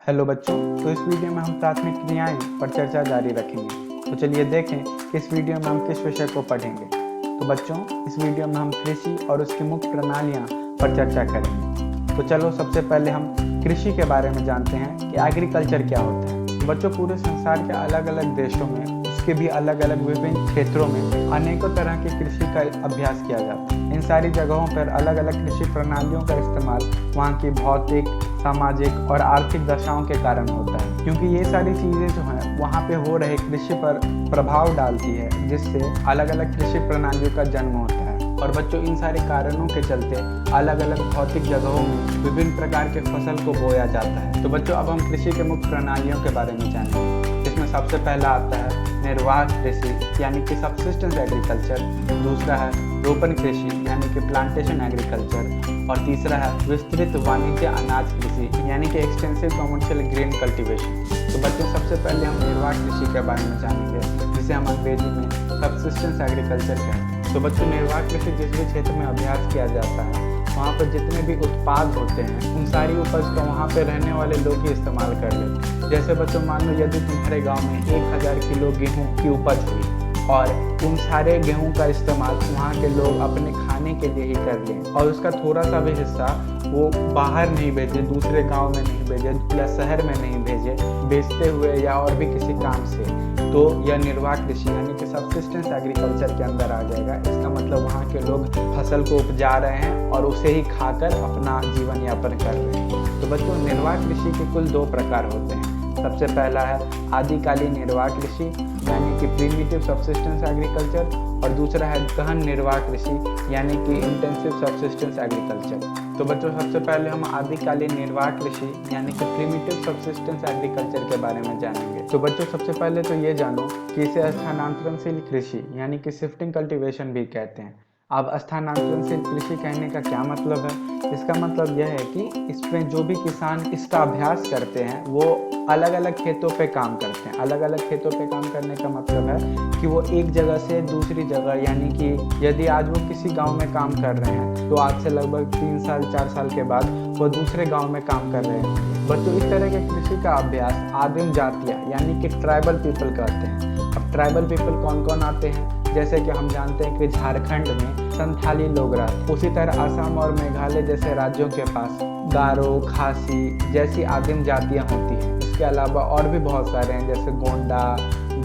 Hello बच्चों, तो इस वीडियो में हम प्राथमिक क्रियाएं पर चर्चा जारी रखेंगे। तो चलिए देखें कि इस वीडियो में हम किस विषय को पढ़ेंगे। तो बच्चों, इस वीडियो में हम कृषि और उसकी मुख्य प्रणालियां पर चर्चा करेंगे। तो चलो सबसे पहले हम कृषि के बारे में जानते हैं कि एग्रीकल्चर क्या होता है। तो बच्चों, पूरे संसार के अलग अलग देशों में उसके भी अलग अलग विभिन्न क्षेत्रों में अनेकों तरह की कृषि का अभ्यास किया जाता है। इन सारी जगहों पर अलग अलग कृषि प्रणालियों का इस्तेमाल वहाँ की भौतिक, सामाजिक और आर्थिक दशाओं के कारण होता है, क्योंकि ये सारी चीज़ें जो हैं वहाँ पे हो रहे कृषि पर प्रभाव डालती है, जिससे अलग अलग कृषि प्रणालियों का जन्म होता है। और बच्चों, इन सारे कारणों के चलते अलग अलग भौतिक जगहों में विभिन्न प्रकार के फसल को बोया जाता है। तो बच्चों, अब हम कृषि के मुख्य प्रणालियों के बारे में जानेंगे। इसमें सबसे पहला आता है निर्वाह कृषि यानी कि सब्सिस्टेंस एग्रीकल्चर, दूसरा है रोपण कृषि यानी कि प्लांटेशन एग्रीकल्चर, और तीसरा है विस्तृत वाणिज्य अनाज कृषि यानी कि एक्सटेंसिव कमर्शियल ग्रेन कल्टीवेशन। तो बच्चों, सबसे पहले हम निर्वाह कृषि के बारे में जानेंगे, जिसे हम अंग्रेजी में सब्सिस्टेंस एग्रीकल्चर कहते हैं। तो बच्चों, निर्वाह कृषि जिस भी क्षेत्र में अभ्यास किया जाता है, वहाँ पर जितने भी उत्पाद होते हैं उन सारी उपज का वहाँ पे रहने वाले लोग ही इस्तेमाल कर लेते हैं। जैसे बच्चों, मान लो यदि तुम्हारे गांव में 1000 किलो गेहूं की उपज हुई और उन सारे गेहूं का इस्तेमाल वहाँ के लोग अपने खाने के लिए ही कर लें और उसका थोड़ा सा भी हिस्सा वो बाहर नहीं भेजे, दूसरे गांव में नहीं भेजे या शहर में नहीं भेजे, बेचते हुए या और भी किसी काम से, तो यह निर्वाह कृषि यानी कि सब्सिस्टेंस एग्रीकल्चर के अंदर आ जाएगा। इसका मतलब वहाँ के लोग फसल को उपजा रहे हैं और उसे ही खाकर अपना जीवन यापन कर रहे हैं। तो बच्चों, निर्वाह कृषि के कुल 2 प्रकार होते हैं। सबसे पहला है आदिकालीन निर्वाह कृषि यानी कि प्रीमिटिव सब्सिस्टेंस एग्रीकल्चर, और दूसरा है गहन निर्वाह कृषि यानी कि इंटेंसिव सब्सिस्टेंस एग्रीकल्चर। तो बच्चों, सबसे पहले हम आदिकालीन निर्वाह कृषि यानी कि प्रीमिटिव सब्सिस्टेंस एग्रीकल्चर के बारे में जानेंगे। तो बच्चों, सबसे पहले तो ये जानो कि इसे स्थानांतरणशील कृषि यानी कि शिफ्टिंग कल्टीवेशन भी कहते हैं। अब स्थानांतरणशील कृषि कहने का क्या मतलब है? इसका मतलब यह है कि इसमें जो भी किसान इसका अभ्यास करते हैं वो अलग अलग खेतों पे काम करते हैं। अलग अलग खेतों पे काम करने का मतलब है कि वो एक जगह से दूसरी जगह, यानी कि यदि आज वो किसी गांव में काम कर रहे हैं तो आज से लगभग 3 साल 4 साल के बाद वो दूसरे गांव में काम कर रहे हैं। बच्चों, इस तरह के कृषि का अभ्यास आदिम जातियाँ यानी कि ट्राइबल पीपल करते हैं। अब ट्राइबल पीपल कौन कौन आते हैं? जैसे कि हम जानते हैं कि झारखंड में संथाली लोग रहते हैं, उसी तरह असम और मेघालय जैसे राज्यों के पास गारो, खासी जैसी आदिम जातियां होती हैं। इसके अलावा और भी बहुत सारे हैं, जैसे गोंडा,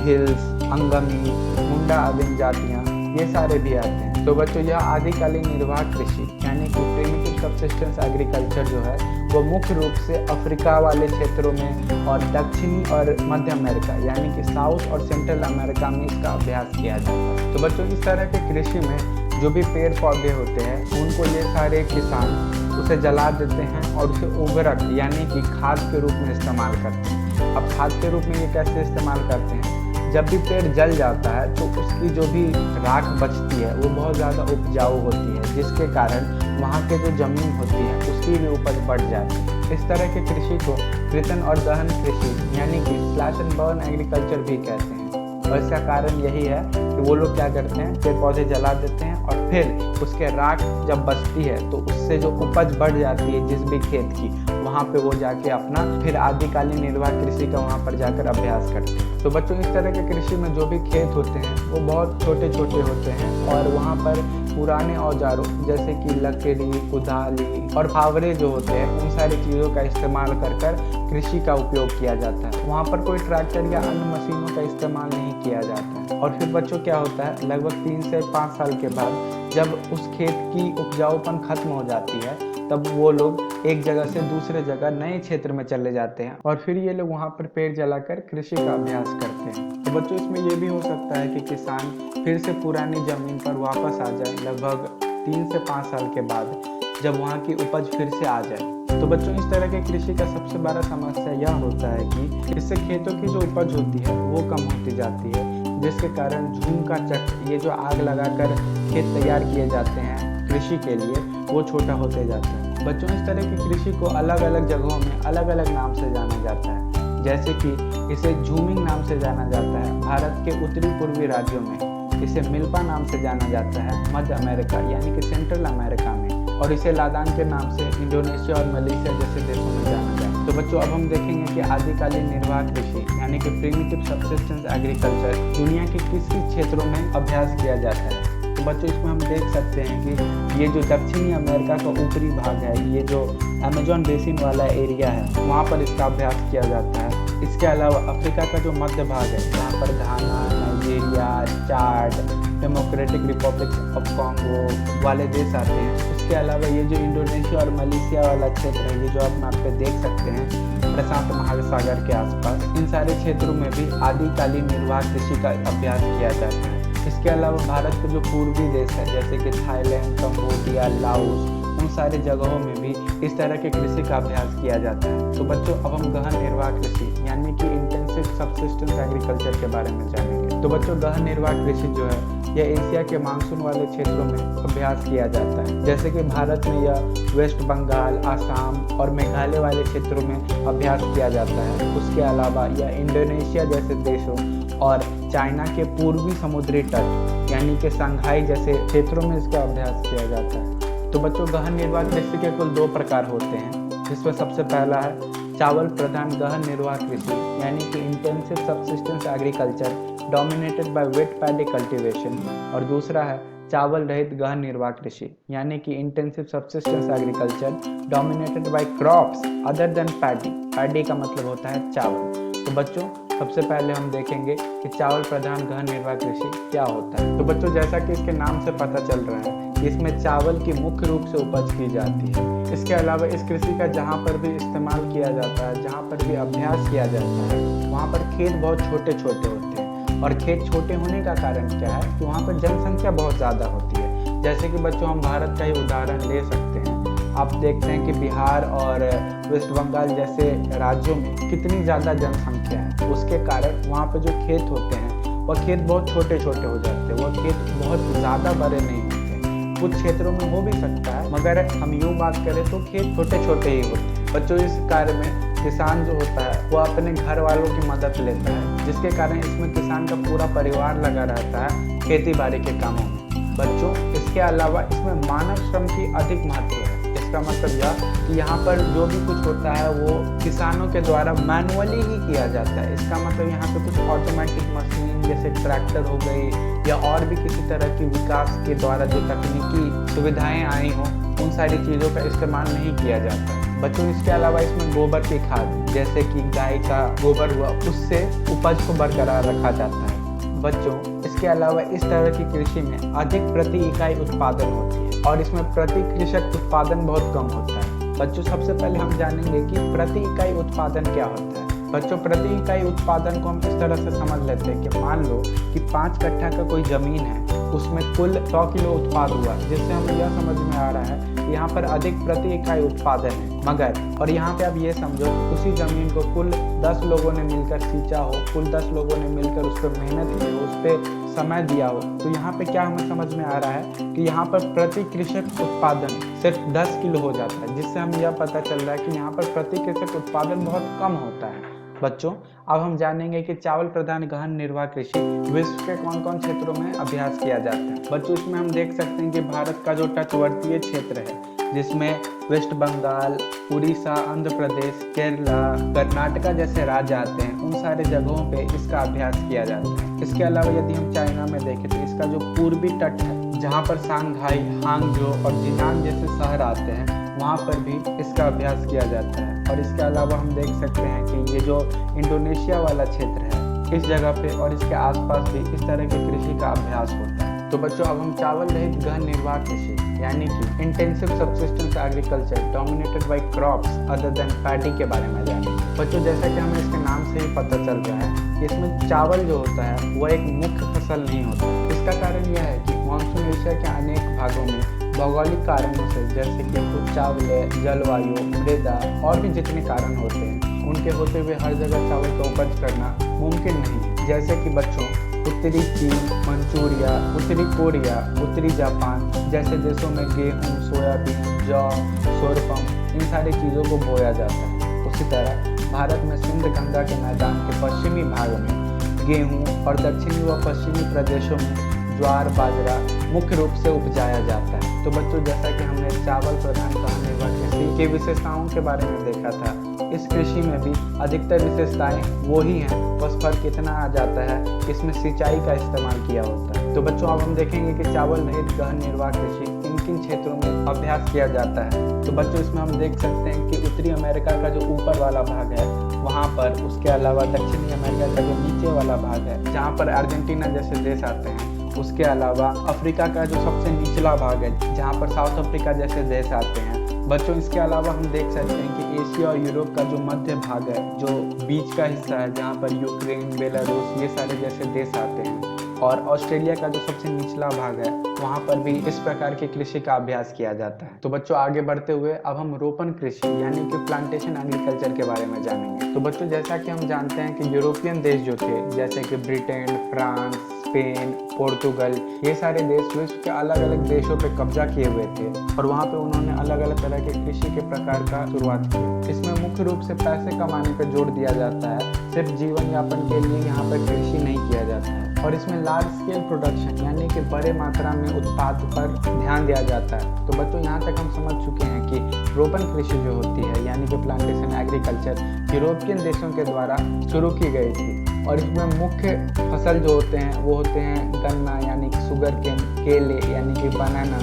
भिल्स, अंगमी, मुंडा आदिम जातियां, ये सारे भी आते हैं। तो बच्चों, यह आदिकालीन निर्वाह कृषि यानी कि प्रीमिटिव सब्सिस्टेंस एग्रीकल्चर जो है वो मुख्य रूप से अफ्रीका वाले क्षेत्रों में और दक्षिणी और मध्य अमेरिका यानी कि साउथ और सेंट्रल अमेरिका में इसका अभ्यास किया जाता है। तो बच्चों, इस तरह के कृषि में जो भी पेड़ पौधे होते हैं उनको ये सारे किसान उसे जला देते हैं और उसे उर्वरक यानी कि खाद के रूप में इस्तेमाल करते हैं। अब खाद के रूप में ये कैसे इस्तेमाल करते हैं? जब भी पेड़ जल जाता है तो उसकी जो भी राख बचती है वो बहुत ज़्यादा उपजाऊ होती है, जिसके कारण वहाँ के जो ज़मीन होती है उसकी भी उपज बढ़ जाती है। इस तरह के कृषि को कृतन और दहन कृषि यानी कि स्लैश एंड बर्न एग्रीकल्चर भी कहते हैं। और इसका कारण यही है कि वो लोग क्या करते हैं, पेड़ पौधे जला देते हैं और फिर उसके राख जब बचती है तो उससे जो उपज बढ़ जाती है जिस भी खेत की, वहाँ पे वो जाके अपना फिर आदिकालीन निर्वाह कृषि का वहाँ पर जाकर अभ्यास करते हैं। तो बच्चों, इस तरह के कृषि में जो भी खेत होते हैं वो बहुत छोटे छोटे होते हैं और वहाँ पर पुराने औजारों जैसे कि लकड़ी, कुदाली और फावड़े जो होते हैं उन सारी चीज़ों का इस्तेमाल कर कृषि का उपयोग किया जाता है। वहाँ पर कोई ट्रैक्टर या अन्य मशीनों का इस्तेमाल नहीं किया जाता है। और फिर बच्चों, क्या होता है, लगभग 3 से 5 साल के बाद जब उस खेत की उपजाऊपन खत्म हो जाती है तब वो लोग एक जगह से दूसरे जगह नए क्षेत्र में चले जाते हैं और फिर ये लोग वहाँ पर पेड़ जलाकर कृषि का अभ्यास करते हैं। तो बच्चों, इसमें ये भी हो सकता है कि किसान फिर से पुरानी जमीन पर वापस आ जाए लगभग 3 से 5 साल के बाद, जब वहाँ की उपज फिर से आ जाए। तो बच्चों, इस तरह के कृषि का सबसे बड़ा समस्या यह होता है कि इससे खेतों की जो उपज होती है वो कम होती जाती है, जिसके कारण झूम का चक्र, ये जो आग लगाकर खेत तैयार किए जाते हैं कृषि के लिए, वो छोटा होते जाता है। बच्चों, इस तरह की कृषि को अलग अलग जगहों में अलग अलग नाम से जाना जाता है, जैसे कि इसे झूमिंग नाम से जाना जाता है भारत के उत्तरी पूर्वी राज्यों में, इसे मिल्पा नाम से जाना जाता है मध्य अमेरिका यानी कि सेंट्रल अमेरिका में, और इसे लादान के नाम से इंडोनेशिया और मलेशिया जैसे देशों में जाना जाता है। तो बच्चों अब हम देखेंगे कि आदिकालीन निर्वाह कृषि यानी कि प्रिमिटिव सब्सिस्टेंस एग्रीकल्चर दुनिया के किस किस क्षेत्रों में अभ्यास किया जाता है। तो बच्चों इसमें हम देख सकते हैं कि ये जो दक्षिणी अमेरिका का ऊपरी भाग है, ये जो अमेजोन बेसिन वाला एरिया है, वहाँ पर इसका अभ्यास किया जाता है। इसके अलावा अफ्रीका का जो मध्य भाग है, जहाँ पर Ghana, Nigeria, Chad, Democratic Republic of Congo वाले देश आते हैं। उसके अलावा ये जो इंडोनेशिया और मलेशिया वाला क्षेत्र है, ये जो आप मैप पे देख सकते हैं प्रशांत महासागर के आसपास, इन सारे क्षेत्रों में भी आदिकालीन निर्वाह कृषि का अभ्यास किया जाता है। इसके अलावा भारत के जो पूर्वी देश है जैसे कि थाईलैंड, कंबोडिया, लाओस, उन सारे जगहों में भी इस तरह के कृषि का अभ्यास किया जाता है। तो बच्चों अब हम गहन निर्वाह कृषि यानी कि इंटेंसिव सब्सिस्टेंस एग्रीकल्चर के बारे में जानेंगे। तो बच्चों गहन निर्वाह कृषि जो है यह एशिया के मानसून वाले क्षेत्रों में अभ्यास किया जाता है। जैसे कि भारत में यह वेस्ट बंगाल, आसाम और मेघालय वाले क्षेत्रों में अभ्यास किया जाता है। उसके अलावा यह इंडोनेशिया जैसे देशों और चाइना के पूर्वी समुद्री तट यानी कि शंघाई जैसे क्षेत्रों में इसका अभ्यास किया जाता है। तो बच्चों गहन निर्वाह कृषि के कुल 2 प्रकार होते हैं, जिसमें सबसे पहला है चावल प्रधान गहन निर्वाह कृषि यानी कि intensive subsistence agriculture dominated by weight paddy cultivation, और दूसरा है चावल रहित गहन निर्वाह कृषि यानी कि intensive subsistence agriculture dominated by crops other than paddy. Paddy का मतलब होता है चावल। तो बच्चों सबसे पहले हम देखेंगे कि चावल प्रधान गहन निर्वाह कृषि क्या होता है। तो बच्चों जैसा कि इसके नाम से पता चल रहा है, इसमें चावल की मुख्य रूप से उपज की जाती है। इसके अलावा इस कृषि का जहाँ पर भी इस्तेमाल किया जाता है, जहाँ पर भी अभ्यास किया जाता है, वहाँ पर खेत बहुत छोटे छोटे होते हैं। और खेत छोटे होने का कारण क्या है कि वहाँ पर जनसंख्या बहुत ज़्यादा होती है। जैसे कि बच्चों हम भारत का ही उदाहरण ले सकते हैं। आप देखते हैं कि बिहार और वेस्ट बंगाल जैसे राज्यों में कितनी ज़्यादा जनसंख्या है। उसके कारण वहाँ पर जो खेत होते हैं वह खेत बहुत छोटे छोटे हो जाते हैं, वह खेत बहुत ज़्यादा बड़े नहीं होते। कुछ क्षेत्रों में हो भी सकता है, मगर हम यूँ बात करें तो खेत छोटे छोटे ही होते हैं। बच्चों इस कार्य में किसान जो होता है वो अपने घर वालों की मदद लेता है, जिसके कारण इसमें किसान का पूरा परिवार लगा रहता है खेती बाड़ी के कामों में। बच्चों इसके अलावा इसमें मानव श्रम की अधिक महत्व है। इसका मतलब यह कि यहाँ पर जो भी कुछ होता है वो किसानों के द्वारा मैनुअली ही किया जाता है। इसका मतलब यहाँ पे कुछ ऑटोमेटिक मशीन जैसे ट्रैक्टर हो गई या और भी किसी तरह की विकास के द्वारा जो तकनीकी सुविधाएं आई हों, उन सारी चीज़ों का इस्तेमाल नहीं किया जाता है। बच्चों इसके अलावा इसमें गोबर की खाद जैसे कि गाय का गोबर हुआ, उससे उपज को बरकरार रखा जाता है। बच्चों इसके अलावा इस तरह की कृषि में अधिक प्रति इकाई उत्पादन होती है और इसमें प्रति कृषक उत्पादन बहुत कम होता है। बच्चों सबसे पहले हम जानेंगे कि प्रति इकाई उत्पादन क्या होता है। बच्चों प्रति इकाई उत्पादन को हम इस तरह से समझ लेते हैं कि मान लो कि 5 कट्ठा का कोई जमीन है, उसमें कुल 100 किलो उत्पाद हुआ, जिससे हमें यह समझ में आ रहा है कि यहाँ पर अधिक प्रति इकाई उत्पादन है। मगर और यहाँ पे आप ये समझो कि उसी ज़मीन को कुल 10 लोगों ने मिलकर सींचा हो, कुल 10 लोगों ने मिलकर उस पर मेहनत की हो, उस पर समय दिया हो, तो यहाँ पे क्या हमें समझ में आ रहा है कि यहाँ पर प्रति कृषक उत्पादन सिर्फ 10 किलो हो जाता है, जिससे हमें यह पता चल रहा है कि यहाँ पर प्रति कृषक उत्पादन बहुत कम होता है। बच्चों अब हम जानेंगे कि चावल प्रधान गहन निर्वाह कृषि विश्व के कौन कौन क्षेत्रों में अभ्यास किया जाता है। बच्चों इसमें हम देख सकते हैं कि भारत का जो तटवर्तीय क्षेत्र है, जिसमें वेस्ट बंगाल, उड़ीसा, आंध्र प्रदेश, केरला, कर्नाटका जैसे राज्य आते हैं, उन सारे जगहों पे इसका अभ्यास किया जाता है। इसके अलावा यदि हम चाइना में देखें तो इसका जो पूर्वी तट है, जहाँ पर शंघाई, हांगझो और जिनान जैसे शहर आते हैं, वहाँ पर भी इसका अभ्यास किया जाता है। और इसके अलावा हम देख सकते हैं कि ये जो इंडोनेशिया वाला क्षेत्र है, इस जगह पे और इसके आसपास भी इस तरह की कृषि का अभ्यास होता है। तो बच्चों अब हम चावल रहित गहन निर्वाह कृषि यानी कि intensive subsistence agriculture dominated by crops other than paddy के बारे में जानेंगे। बच्चों जैसा कि हमें इसके नाम से ही पता चल रहा है कि इसमें चावल जो होता है वह एक मुख्य फसल नहीं होता है। इसका कारण यह है कि मानसून एशिया के अनेक भागों में भौगोलिक कारणों से, जैसे कि उच्चावलय, जलवायु, मृदा और भी जितने कारण होते हैं, उनके होते हुए हर जगह चावल का उपज करना मुमकिन नहीं है। जैसे कि बच्चों उत्तरी चीन, मंचूरिया, उत्तरी कोरिया, उत्तरी जापान जैसे देशों में गेहूं, सोयाबीन, जौ, सोरपम इन सारी चीज़ों को बोया जाता है। उसी तरह भारत में सिंध गंगा के मैदान के पश्चिमी भाग में गेहूं और दक्षिणी व पश्चिमी प्रदेशों में ज्वार, बाजरा मुख्य रूप से उपजाया जाता है। तो बच्चों जैसा कि हमने चावल प्रधान गहन निर्वाह कृषि की विशेषताओं के बारे में देखा था, इस कृषि में भी अधिकतर विशेषताएं वो ही हैं, बस फर्क इतना आ जाता है कि इसमें सिंचाई का इस्तेमाल किया होता है। तो बच्चों अब हम देखेंगे कि चावल रहित गहन निर्वाह कृषि किन किन क्षेत्रों में अभ्यास किया जाता है। तो बच्चों इसमें हम देख सकते हैं कि उत्तरी अमेरिका का जो ऊपर वाला भाग है वहाँ पर, उसके अलावा दक्षिणी अमेरिका का जो नीचे वाला भाग है जहाँ पर अर्जेंटीना जैसे देश आते हैं, उसके अलावा अफ्रीका का जो सबसे निचला भाग है जहाँ पर साउथ अफ्रीका जैसे देश आते हैं। बच्चों इसके अलावा हम देख सकते हैं कि एशिया और यूरोप का जो मध्य भाग है, जो बीच का हिस्सा है जहाँ पर यूक्रेन, बेलारूस ये सारे जैसे देश आते हैं, और ऑस्ट्रेलिया का जो सबसे निचला भाग है वहाँ पर भी इस प्रकार की कृषि का अभ्यास किया जाता है। तो बच्चों आगे बढ़ते हुए अब हम रोपण कृषि यानी कि प्लांटेशन एग्रीकल्चर के बारे में जानेंगे। तो बच्चों जैसा कि हम जानते हैं कि यूरोपियन देश जो थे जैसे कि ब्रिटेन, फ्रांस, स्पेन, पोर्तुगल, ये सारे देश विश्व के अलग अलग देशों पे कब्जा किए हुए थे और वहाँ पे उन्होंने अलग अलग तरह के कृषि के प्रकार का शुरुआत की। इसमें मुख्य रूप से पैसे कमाने पर जोर दिया जाता है, सिर्फ जीवन यापन के लिए यहाँ पर कृषि नहीं किया जाता है। और इसमें लार्ज स्केल प्रोडक्शन यानी कि बड़े मात्रा में उत्पाद पर ध्यान दिया जाता है। तो बच्चों यहाँ तक हम समझ चुके हैं कि रोपण कृषि जो होती है यानी कि प्लांटेशन एग्रीकल्चर यूरोपियन देशों के द्वारा शुरू की गई थी और इसमें मुख्य फसल जो होते हैं वो होते हैं गन्ना यानी कि शुगर केन, केले यानी कि बनाना,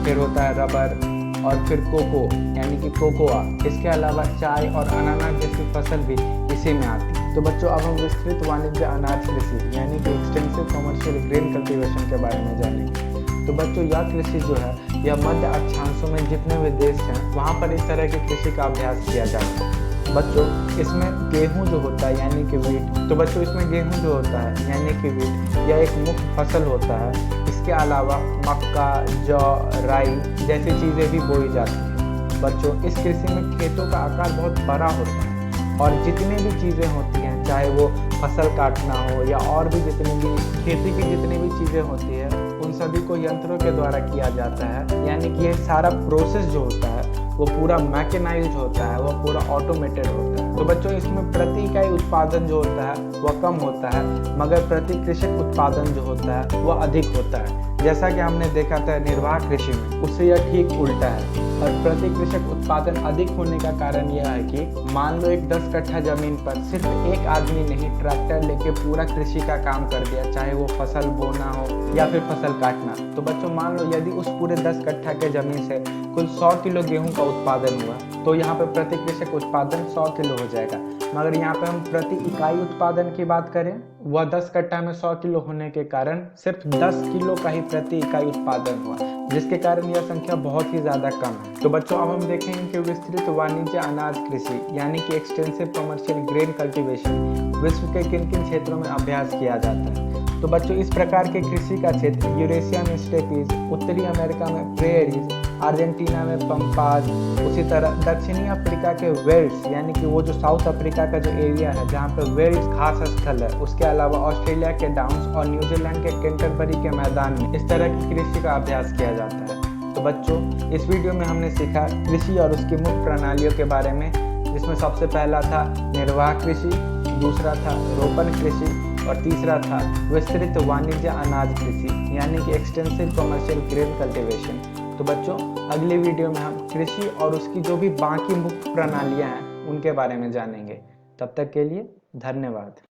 फिर होता है रबर और फिर कोको यानी कि कोकोआ। इसके अलावा चाय और अनानास जैसी फसल भी इसी में आती है। तो बच्चों अब हम विस्तृत वाणिज्य अनाज कृषि यानी कि एक्सटेंसिव कमर्शियल ग्रेन कल्टीवेशन के बारे में जानेंगे। तो बच्चों यह कृषि जो है यह मध्य अक्षांशों में जितने भी देश हैं वहाँ पर इस तरह की कृषि का अभ्यास किया जाता है। बच्चों इसमें गेहूं जो होता है यानी कि वीट, तो बच्चों इसमें गेहूं जो होता है यानी कि वीट यह एक मुख्य फसल होता है। इसके अलावा मक्का, जौ, राई जैसी चीज़ें भी बोई जाती हैं। बच्चों इस कृषि में खेतों का आकार बहुत बड़ा होता है और जितनी भी चीज़ें होती हैं, चाहे वो फसल काटना हो या और भी जितनी भी खेती की जितनी भी चीज़ें होती है, उन सभी को यंत्रों के द्वारा किया जाता है। यानी कि ये सारा प्रोसेस जो होता है वो पूरा मैकेनाइज्ड होता है, वो पूरा ऑटोमेटेड होता है। तो बच्चों इसमें प्रति इकाई उत्पादन जो होता है वह कम होता है, मगर प्रति कृषक उत्पादन जो होता है वह अधिक होता है। जैसा कि हमने देखा था निर्वाह कृषि में, उससे यह ठीक उल्टा है। और प्रति कृषक उत्पादन अधिक होने का कारण यह है कि मान लो एक 10 कट्ठा जमीन पर सिर्फ एक आदमी ने ही ट्रैक्टर लेके पूरा कृषि का काम कर दिया, चाहे वो फसल बोना हो या फिर फसल काटना। तो बच्चों मान लो यदि उस पूरे 10 कट्ठा के जमीन से कुल 100 किलो गेहूं का उत्पादन हुआ तो यहाँ पे प्रति कृषक उत्पादन 100 किलो हो जाएगा। मगर यहाँ पे हम प्रति इकाई उत्पादन की बात करें, वह 10 कट्ठा में 100 किलो होने के कारण सिर्फ 10 किलो का ही प्रति इकाई उत्पादन हुआ, जिसके कारण यह संख्या बहुत ही ज्यादा कम है। तो बच्चों अब हम देखेंगे कि विस्तृत वाणिज्य अनाज कृषि यानी कि एक्सटेंसिव कमर्शियल ग्रेन कल्टीवेशन विश्व के किन किन क्षेत्रों में अभ्यास किया जाता है। तो बच्चों इस प्रकार के कृषि का क्षेत्र यूरेशिया में स्टेपीज, उत्तरी अमेरिका में प्रेयरीज, अर्जेंटीना में पंपाज, उसी तरह दक्षिणी अफ्रीका के वेल्ड्स यानी कि वो जो साउथ अफ्रीका का जो एरिया है जहाँ पे वेल्ड्स खास स्थल है, उसके अलावा ऑस्ट्रेलिया के डाउन्स और न्यूजीलैंड के कैंटरबरी के मैदान में इस तरह की कृषि का अभ्यास किया जाता है। तो बच्चों इस वीडियो में हमने सीखा कृषि और उसकी मुख्य प्रणालियों के बारे में, जिसमें सबसे पहला था निर्वाह कृषि, दूसरा था रोपण कृषि और तीसरा था विस्तृत वाणिज्य अनाज कृषि यानी कि एक्सटेंसिव कमर्शियल ग्रेन कल्टीवेशन। तो बच्चों अगले वीडियो में हम कृषि और उसकी जो भी बाकी मुख्य प्रणालियां हैं उनके बारे में जानेंगे। तब तक के लिए धन्यवाद।